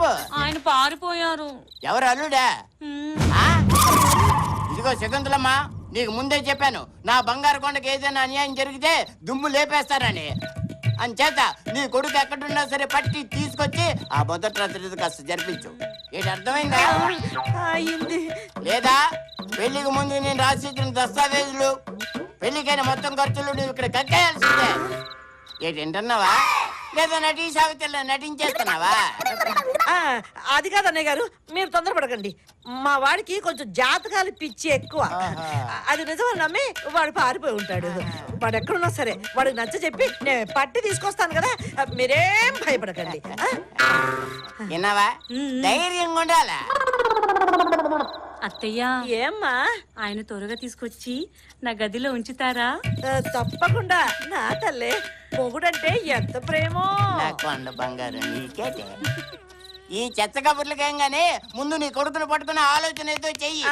చెప్పు. ఆయన పారిపోయారు. ఎవరు అల్లుడా? ఇదిగో శకుంతలమ్మ, నీకు ముందే చెప్పాను నా బంగారు కొండకి ఏదైనా అన్యాయం జరిగితే దుమ్ము లేపేస్తానని. అంచేత నీ కొడుకు ఎక్కడున్నా సరే పట్టి తీసుకొచ్చి ఆ మొదటి రాత్రి కాస్త జరిపించు. ఏంటి అర్థమైందా? లేదా పెళ్లికి ముందు నేను రాసిచ్చిన దస్తావేజులు, పెళ్లికైన మొత్తం ఖర్చులు నువ్వు ఇక్కడ కట్టేయాల్సిందే. ఏంటి వింటున్నావా? లేదా నటీ సావిత్రిలో నటించేస్తున్నావా? అది కాదు అన్నయ్య గారు, మీరు తొందరపడకండి. మా వాడికి కొంచెం జాతకాలు పిచ్చి ఎక్కువ. అది నిజమని నమ్మి వాడు పారిపోయి ఉంటాడు. వాడు ఎక్కడున్నా సరే వాడికి నచ్చ చెప్పి నేను పట్టి తీసుకొస్తాను కదా, మీరేం భయపడకండి. విన్నావా? ధైర్యంగా ఉండాలా? అత్తయ్య, ఏమ్మా? ఆయన త్వరగా తీసుకొచ్చి నా గదిలో ఉంచుతారా? తప్పకుండా నా తల్లే. మొగుడంటే ఎంత ప్రేమో. నా కొండ బంగారు నీకేటే. ఈ చెత్త కబుర్లకేం గానీ ముందు నీ కొడుకును పట్టుకున్న ఆలోచన ఏదో చెయ్యి.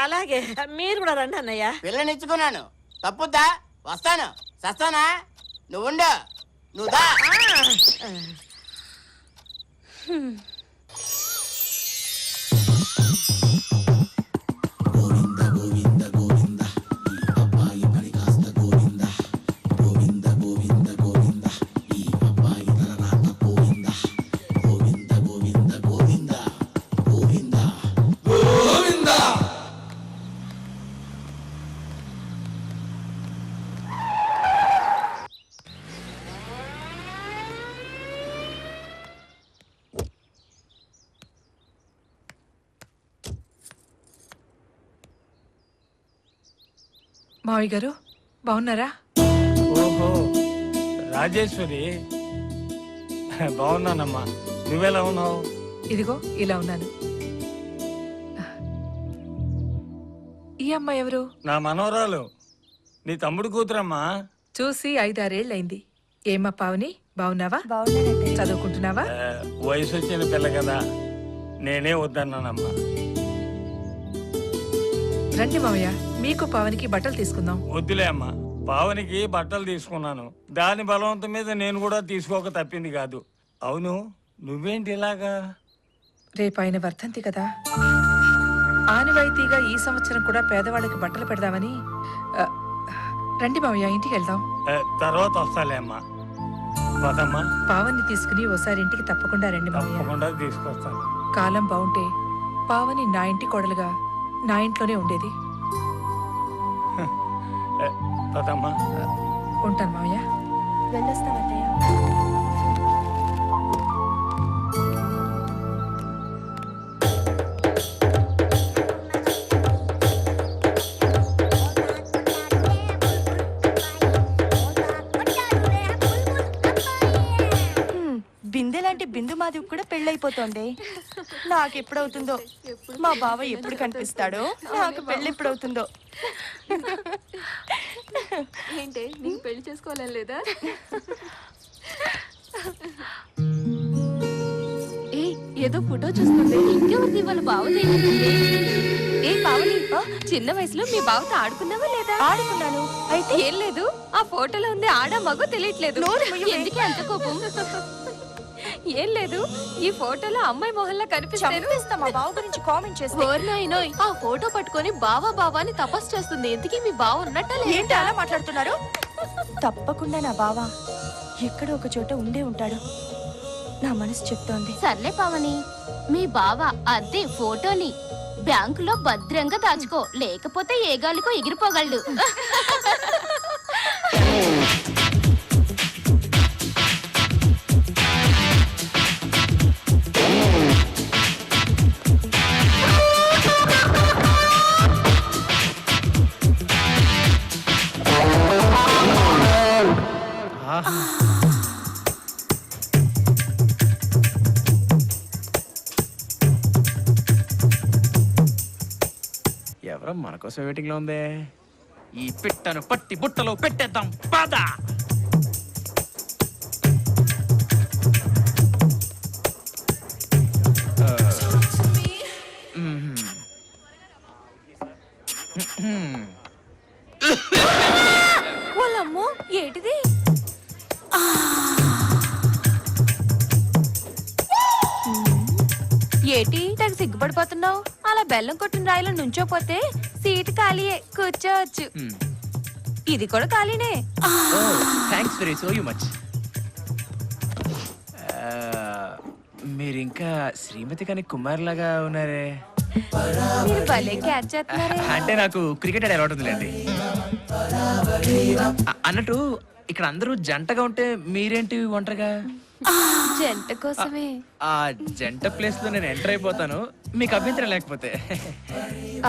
అలాగే, మీరు కూడా రండి అన్నయ్య. పిల్లనిచ్చుకున్నాను, తప్పుద్దా? వస్తాను, సస్తానా? నువ్వుండు, నువ్వు దా. మావయ్య గారు బాగున్నారా? ఓహో రాజేశ్వరి, బాగున్నానమ్మా. నువ్వెలా ఉన్నావు? ఇదిగో ఇలా ఉన్నాను. ఈ అమ్మాయి ఎవరు? నా మనవరాలు, నీ తమ్ముడు కూతురమ్మా. చూసి 5-6 ఏళ్ళైంది. ఏమ్మా పావని, బాగున్నావా? చదువుకుంటున్నావా? వయసు వచ్చిన పిల్ల కదా, నేనే వద్దన్నానమ్మా. రండి మావయ్య, మీకు పావనికి బట్టలు తీసుకుందాం. వద్దులే అమ్మా, పావనికి బట్టలు తీసుకున్నాను. దాని బలవంతం మీద నేను కూడా తీసుకోక తప్పింది కాదు. అవును, నువ్వేంటి ఇలాగా? రేపు ఆయన వర్ధంతి కదా, ఆనవాయితీగా ఈ సంవత్సరం కూడా పేదవాళ్ళకి బట్టలు పెడదామని. రండి మావయ్య, ఇంటికి వెళ్దాం. తర్వాత వస్తాలే అమ్మా. వదమ్మా. పావన్ని తీసుకుని ఓసారి ఇంటికి తప్పకుండా రండి మావయ్య. తప్పకుండా తీసుకొస్తాను. కాలం బాగుంటే పావని నా ఇంటి కోడలుగా నా ఇంట్లోనే ఉండేది. వదమ్మా. ఉంటాను మావయ్య. వెళ్ళొస్తామయ్య. బిందెలాంటి బిందు మాధవి కూడా పెళ్ళైపోతోంది. నాకు ఎప్పుడవుతుందో, మా బావ ఎప్పుడు కనిపిస్తాడో, నాకు పెళ్ళి ఎప్పుడవుతుందో. ఏంటే నీకు పెళ్లి చేసుకోవాలని లేదా? ఏ ఏదో ఫోటో చూస్తుంది. ఇంకెవరిది? వాళ్ళ బావది. ఏ పావని, చిన్న వయసులో మీ బావతో ఆడుకున్నావా లేదా? ఆడుకున్నాను. అయితే ఏం లేదు, ఆ ఫోటోలో ఉంది ఆడా మగో తెలియట్లేదు. ఎందుకే అంత కోపం? ఏం లేదు, ఈ ఫోటోలో అమ్మాయి మొహల్లా కనిపిస్తాను. మా బావ గురించి కామెంట్ చేస్తే ఆ ఫోటో పట్టుకొని బావా బావా అని తపస్సు చేస్తుంది. ఎందుకే మీ బావ ఉన్నట్ట? ఏంటి అలా మాట్లాడుతున్నారు? తప్పకుండా నా బావ ఎక్కడో ఒక చోట ఉండే ఉంటాడు, నా మనసు చెప్తోంది. సర్లే పావని, మీ బావ అదే ఫోటోని బ్యాంకులో భద్రంగా దాచుకో, లేకపోతే ఏ గాలికో ఎగిరిపోగలడు. ఎవరో మన కోసం వెయిటింగ్ లో ఉందే. ఈ పిట్టను పట్టి బుట్టలో పెట్టేద్దాం పద. వాళ్ళమ్మో ఏంటిది? ఏటి తెగ సిగ్గుపడిపోతున్నావు? అలా బెల్లం కొట్టిన రాయిలో నుంచోపోతే సీటు ఖాళీయే, కూర్చోవచ్చు. ఇది కూడా ఖాళీనే. Thanks very so much. మీరు ఇంకా శ్రీమతి కానీ కుమార్ లాగా ఉన్నారే. మీరు భలే క్యాచ్ చేస్తున్నారే. అంటే నాకు క్రికెట్ ఆడే అలవాటు ఉందిలేండి. అన్నట్టు ఇక్కడ అందరూ జంటగా ఉంటే మీరేంటి ఒంటరిగా? జంట కోసమే. ఆ జంట ప్లేస్ లో నేను ఎంటర్ అయిపోతాను, మీకు అభ్యంతరం లేకపోతే.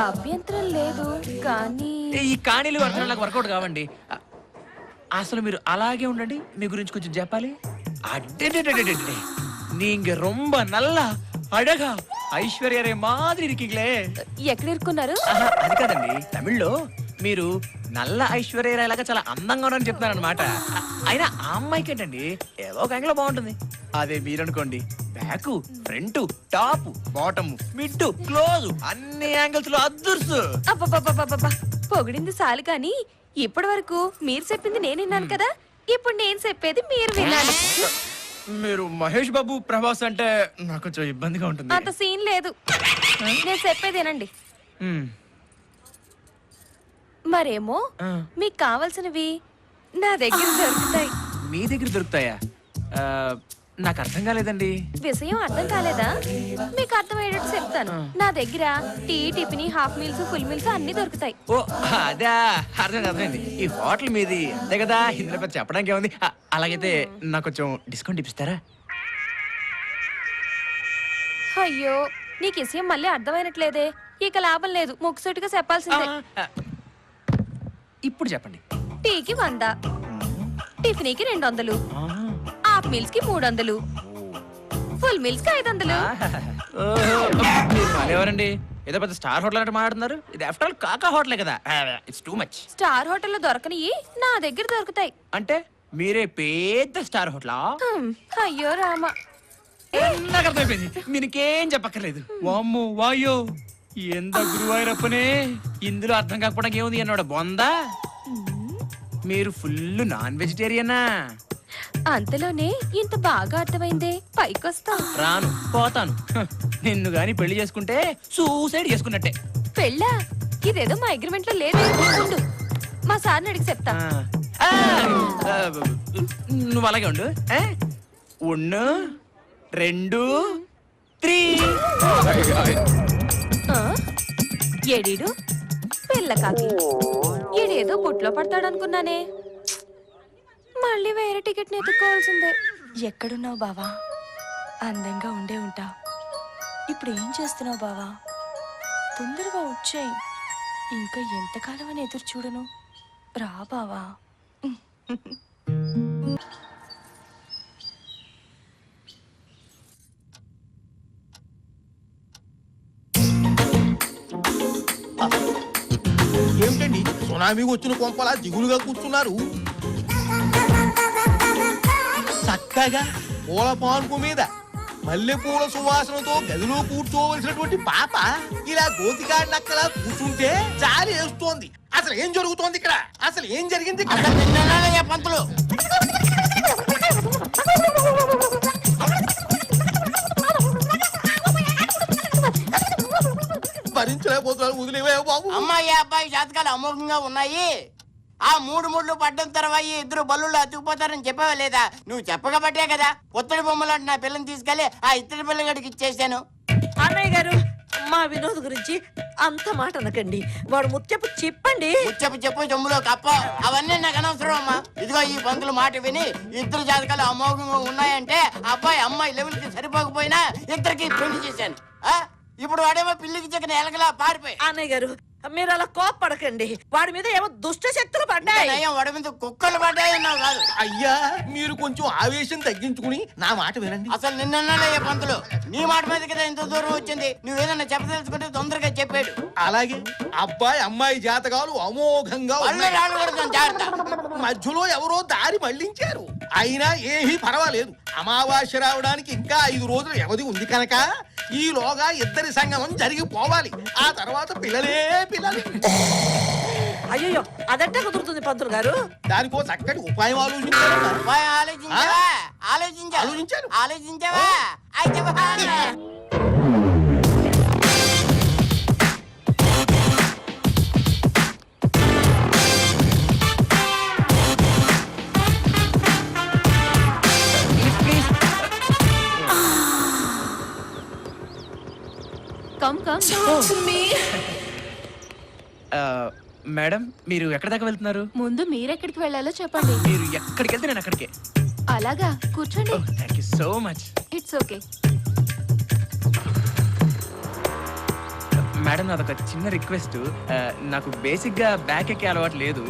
అభ్యంతరం లేదు కానీ ఈ కాణీలు వర్తనాలు నాకు వర్కౌట్ కావండి. అసలు మీరు అలాగే ఉండండి, మీ గురించి కొంచెం చెప్పాలి. అడ్డే நீங்க ரொம்ப நல்லா అడగా ఐశ్వర్యరే మాదిరి ఇరికింగ్లే. ఎక్కడ ఇరుక్కున్నారు? అది కాదండి, తమిళ్లో మీరు నల్ల ఐశ్వర్య లాగా చాలా అందంగా ఉన్నారని చెప్తున్నారనమాట. అయినా ఆ అమ్మాయికి ఏంటండి ఏదో ఒక యాంగిల్ బాగుంటుంది. అదే మీరనుకోండి, back front top bottom mid close అన్ని యాంగిల్స్ లో అదృశ్యం. అబ్బబ్బబ్బబ్బబ్బా, పొగిడింది చాలు కానీ ఇప్పటి వరకు మీరు చెప్పింది నేను విన్నాను కదా, ఇప్పుడు నేను చెప్పేది మీరు వినాలి. మీరు మహేష్ బాబు ప్రభాస్ అంటే నాకు కొంచెం ఇబ్బందిగా ఉంటుంది. అంత సీన్ లేదు, నేను చెప్పేది వినండి. మరేమో మీకు కావాల్సినవి నా దగ్గర దొరుకుతాయి. మీ దగ్గర దొరుకుతాయా? నాకు అర్థం కాలేదండి. విషయం అర్థం కాలేదా? మీకు అర్థమయ్యేటట్టు చెప్తాను. నా దగ్గర tea, tiffin, half meals, full meals అన్ని దొరుకుతాయి. ఓ అదా, అర్థమైంది. ఈ హోటల్ మీది అంతే కదా, ఇందులో పెద్ద చెప్పడానికి ఏముంది. అలాగైతే నాకు కొంచెం డిస్కౌంట్ ఇప్పిస్తారా? అయ్యో, నీకు విషయం మళ్ళీ అర్థమైనట్లేదే. ఇక లాభం లేదు, ముక్కుసూటిగా చెప్పాల్సిందే. ఇప్పుడు చెప్పండి. టీకి 100, టిఫిన్కి 200, హాఫ్ మీల్స్ కి 300, ఫుల్ మీల్స్ కి 500. ఎవరండి ఏదో పెద్ద స్టార్ హోటల్ అంటే మాట్లాడుతున్నారు? ఇది ఆఫ్టర్ ఆల్ కాకా హోటలే కదా. It's too much. స్టార్ హోటల్లో దొరకనివి నా దగ్గర దొరుకుతాయి. అంటే మీరే పెద్ద స్టార్ హోటలా? అయ్యో రామా, నాకు అర్థమైపోయింది, మీకేం చెప్పక్కర్లేదు. వామ్మో వాయో, ఎంత గురువాయూరప్పనే, ఇందులో అర్థం కాకపోవడానికి ఏముంది అన్నాడు బొందా. మీరు ఫుల్ నాన్ వెజిటేరియనా? అంతలోనే ఇంత బాగా అర్థమైందే, పైకొస్తా. రాను, పోతాను. నిన్ను గాని పెళ్లి చేసుకుంటే సూసైడ్ చేసుకున్నట్టే. పెళ్ళా? ఇదేదో మా అగ్రిమెంట్ లో లేదు. ఉండు, మా సార్ని అడిగి చెప్తా. నువ్వు అలాగే ఉండు. 1 2 3. ఏడీడు పిల్ల కాకి, ఈడేదో బుట్లో పడతాడనుకున్నానే. మళ్ళీ వేరే టికెట్ ని ఎత్తుకోవాల్సిందే. ఎక్కడున్నావు బావా? అందంగా ఉండే ఉంటావు. ఇప్పుడు ఏం చేస్తున్నావు బావా? తొందరగా వచ్చేయ్. ఇంకా ఎంతకాలం అని ఎదురు చూడను. రా బావా. ఏమిటండి సునామీ వచ్చిన కొంపలా దిగులుగా కూర్చున్నారు? చక్కగా పూల పాన్పు మీద మల్లెపూల సువాసనతో గదిలో కూర్చోవలసినటువంటి పాప ఇలా గోతికాడి నక్కలా కూర్చుంటే జాలి వేస్తోంది. అసలు ఏం జరుగుతోంది ఇక్కడ? అసలు ఏం జరిగింది ఇక్కడ? అసలు నిన్ననే పంతులు భరించలేకపోతున్నాను, వదిలేవే బాబు. అమ్మాయి అబ్బాయి జాతకాలు అమోఘంగా ఉన్నాయి. ఆ 3 ముళ్ళు పడ్డం తర్వాత ఇద్దరు బల్లుళ్ళు అతుకుపోతారని చెప్పావా లేదా? నువ్వు చెప్పకబట్టే కదా పుత్తడి బొమ్మలాంటి నా పిల్లని తీసుకెళ్లి ఆ ఇత్తడి పిల్లగడికి ఇచ్చేసాను. అన్నయ్య గారు, మా వినోద్ గురించి అంత మాట అనకండి. వాడు ముత్యపు చెప్పండి. చెప్పు చెమ్ములో కప్ప అవన్నీ నాకు అనవసరం అమ్మా. ఇదిగో ఈ పంతులు మాట విని ఇద్దరు జాతకాలు అమోఘంగా ఉన్నాయంటే అబ్బాయి అమ్మాయి లెవెల్ కి సరిపోకపోయినా ఇద్దరికి పెళ్లి చేశాను. ఇప్పుడు వాడేమో పిల్లికి చెక్కిన ఎలకలా పారిపోయి. అన్నయ్య గారు, మీరు అలా కోప్పడకండి. వాడి మీద ఏమో దుష్ట శక్తులు పడ్డాయి. వాడి మీద కుక్కలు పడ్డాయన్నావు కాదు. అయ్యా, మీరు కొంచెం ఆవేశం తగ్గించుకుని నా మాట వినండి. అసలు నిన్నయ్యే పంతులు నీ మాట మీద కదా ఇంత దూరం వచ్చింది. నువ్వేదన్నా చెప్పదలుచుకుంటే తొందరగా చెప్పాడు. అలాగే అబ్బాయి అమ్మాయి జాతకాలు అమోఘంగా ఉన్నాయి. జాగ్రత్త. మధ్యలో ఎవరో దారి మళ్లించారు. అయినా ఏమీ పర్వాలేదు. అమావాస్య రావడానికి ఇంకా 5 రోజులు వ్యవధి ఉంది కనుక ఈలోగా ఇద్దరి సంగమం జరిగిపోవాలి. ఆ తర్వాత పిల్లలే పిల్లలు. అయ్యో, అదంటే కుదురుతుంది పంతులు గారు. దానికో చక్కటి ఉపాయం ఆలోచించారు. ఆలోచించావా? ఆలోచించాను. ఆలోచించావా? Come come. మేడం మీరు ఎక్కడి దాకా వెళ్తున్నారు? ముందు మీరెక్కడికి వెళ్ళాలో చెప్పండి. మీరు ఎక్కడికి వెళ్తే నేను అక్కడికే. అలాగా, కూర్చోండి. Thank you so much. It's okay. Madam నాదొక చిన్న రిక్వెస్ట్. నాకు బేసిక్ గా బ్యాక్ ఎక్కే అలవాటు లేదు,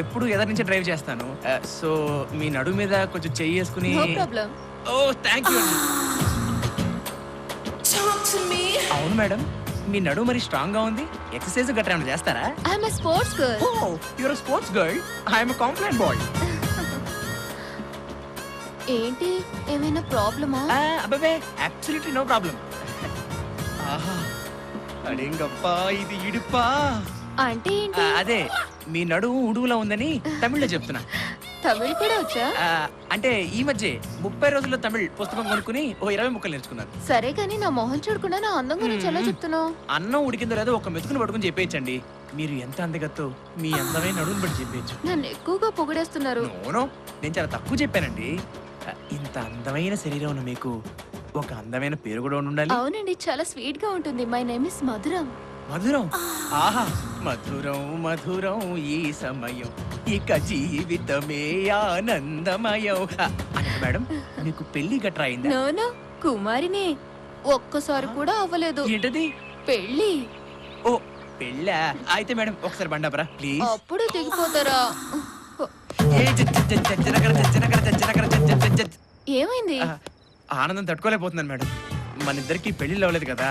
ఎప్పుడు ఎదరి నుంచి డ్రైవ్ చేస్తాను. సో మీ నడుము మీద కొంచెం చెయ్యి వేసుకుని. No problem. Oh thank you. అవును మేడం, మీ నడుము మరి స్ట్రాంగ్ గా ఉంది. ఎక్సర్సైజ్ గట్రా ఏమైనా చేస్తారా? I'm a sports girl. Oh your sports girl. I'm a complaint boy. ఏంటి, ఏమైనా ప్రాబ్లమా? అబ్బే అబ్సల్యూట్లీ నో ప్రాబ్లం. ఆహా అడేంగప్పా, ఇది ఇడుపా. అంటే ఏంటి? అదే మీ నడుము ఉడువులా ఉందని తమిళ్లో చెప్తున్నా. తమిళ్ కూడా వచ్చా? అంటే ఈ మధ్య 30 రోజుల్లో తమిళ్ పుస్తకం కొనుక్కుని ఓ 20 ముక్కలు నేర్చుకున్నాను. సరే కానీ నా మొహం చూడకుండా నా అందం గురించి ఎలా చెప్తున్నావు? అన్నం ఉడికిందో లేదో ఒక మెతుకుని పట్టుకుని చెప్పేయచ్చండి. మీరు ఎంత అందగత్తో మీ అందమైన నడుముని బట్టి చెప్పేయచ్చు. నన్ను ఎక్కువగా పొగిడేస్తున్నారు. నోనో, నేను చాలా తక్కువ చెప్పానండి. ఇంత అందమైన శరీరం ఉన్న మీకు ఒక అందమైన పేరు కూడా ఉండాలి. అవునండి, చాలా స్వీట్ గా ఉంటుంది. మై నేమ్ ఇస్ మధురం. మధురం. ఆహా మధురం మధురం ఈ సమయం, ఇక జీవితమే ఆనందమయం. అంటే మేడం మీకు పెళ్లి గట్రా అయిందా? నోనో, కుమారినే. ఒక్కసారి కూడా అవ్వలేదు. ఏంటది? పెళ్లి. ఓ పెళ్ళా? అయితే మేడం ఒకసారి బండాపరా ప్లీజ్. అప్పుడు దిగిపోతారా? ఏమైంది? ఆనందం తట్టుకోలేకపోతున్నాను మేడం. మన ఇద్దరికి పెళ్లి అవ్వలేదు కదా.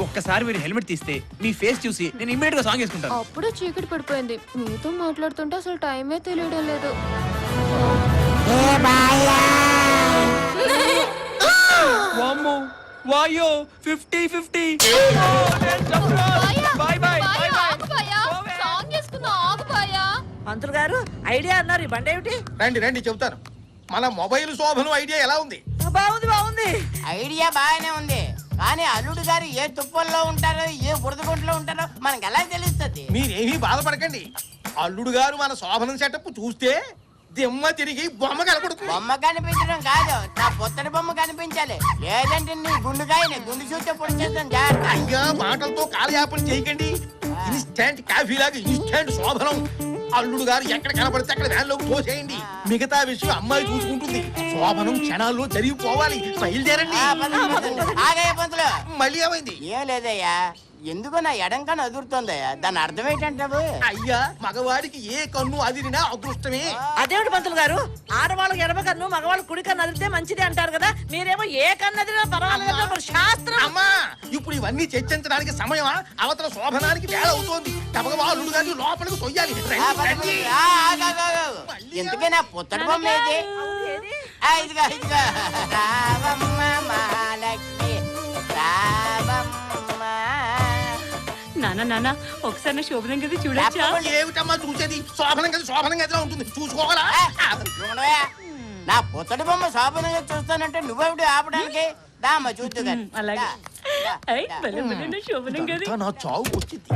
ఒక్కసారి మీరు హెల్మెట్ తీస్తే మీ ఫేస్ చూసి నేను ఇమ్మీడియట్ గా సాంగ్ వేసుకుంటాను. అప్పుడు చీకటి పడిపోయింది. మీతో మాట్లాడుతుంటే అసలు టైమే తెలియడం లేదు. వామ్మో వాయో 50-50. Bye bye. మంత్రులు గారు ఐడియా అన్నారు, ఈ బండి ఏమిటి? రండి రండి చెబుతాను. మన మొబైల్ శోభను ఐడియా ఎలా ఉంది? బాగుంది బాగుంది. ఐడియా బాగానే ఉంది, కానీ అల్లుడు గారు ఏ తుప్పల్లో ఉంటారో ఏ బురదగుంట్లో ఉంటారో మనకి ఎలా తెలుస్తుంది? మీరేమీ బాధపడకండి. అల్లుడు గారు మన శోభనం సెటప్ చూస్తే దిమ్మ తిరిగి బొమ్మ కనపడుతుంది. బొమ్మ కనిపించడం కాదు, నా పుత్తడి బొమ్మ కనిపించాలి. లేదంటే నీ గుండుకాయని గుండు చూస్తే పొడి చేస్తాను జాగ్రత్త. అయ్యా మాటలతో కాలయాపన చేయకండి. ఇన్స్టెంట్ కాఫీ లాగా ఇన్స్టెంట్ శోభనం. అల్లుడు గారు ఎక్కడ కనపడితే అక్కడ వ్యాన్ లోకి తోసేయండి. మిగతా విషయం అమ్మాయి చూసుకుంటుంది. శోభనం క్షణాల్లో జరిగిపోవాలి. బయలుదేరండి. ఆగయ్య పంతులు. మళ్ళీ ఏమైంది? ఏం లేదయ్యా, ఎందుకో నా ఎడంకని అదురుతోందయ్యా. దాని అర్థం ఏంటంటావు? అయ్యా మగవాడికి ఏ కన్ను అదిరినా అదృష్టమే. అదేమిటి పంతులు గారు, ఆడవాళ్ళకి ఎడమ కన్ను మగవాళ్ళకి కుడి కన్ను అదిరితే మంచిది అంటారు కదా. మీరేమో ఏ కన్ను అదిరినా పర్వాలేదు మరి శాస్త్రం. అమ్మా ఇప్పుడు ఇవన్నీ చర్చించడానికి సమయమా? అవతల శోభనానికి వేళ అవుతోంది. తమగా అల్లుడు గారిని లోపలికి తొయ్యాలి. రండి. ఎందుకే నా పుత్తడి బొమ్మ ఏది? ఇదిగో ఇదిగో. రావమ్మ మహాలక్ష్మి రావమ్మ. నాన్న ఒకసారి నా శోభనం గది చూడొచ్చా? ఏమిటమ్మా చూసేది? శోభనం గది శోభనం గదిలో ఉంటుంది, చూసుకోవాలా? చూడవా, నా పుత్తడి బొమ్మ శోభనంగా చూస్తానంటే నువ్వేమిటి ఆపడానికి? దామ్మ చూద్దు గాని. అలాగే. ఐ, భలే భలే నా శోభనం గది. నా చావు వచ్చింది.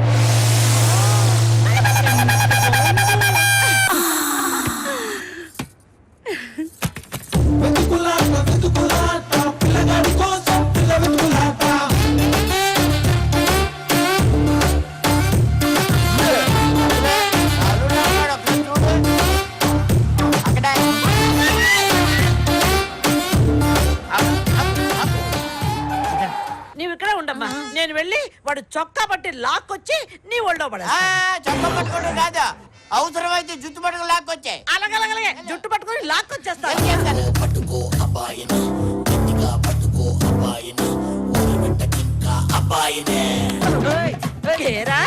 నీవు ఇక్కడే ఉండమ్మా, నేను వెళ్ళి వాడు చొక్కా పట్టి లాక్కొచ్చి నీ ఒళ్ళో పడేస్తా. చొక్క పట్టుకోవడం కాదు, అవసరమైతే జుట్టు పట్టుకు లాక్కొచ్చాయి. అలాగే జుట్టు పట్టుకొని లాక్కొచ్చేస్తా. పట్టుకో అబ్బాయిని, గట్టిగా పట్టుకో అబ్బాయిని, ఊరబెట్టకింకా అబ్బాయినే. ఏరా,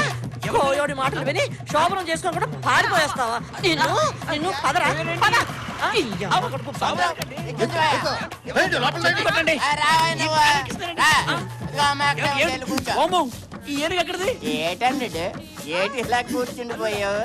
కోయోడి మాటలు విని శోభనం చేసుకోకుండా పారిపోయేస్తావా? నిన్ను పదరా పద. రండి, లోపలికి రండి. రావయ్య నువ్వు. రా. ఇదిగో అమ్మ, అక్కడ వెళ్ళి కూర్చో. వామ్మో, ఈ ఏనుగు ఎక్కడిది? ఏటండి ఏటి ఇలా కూర్చుండిపోయావు?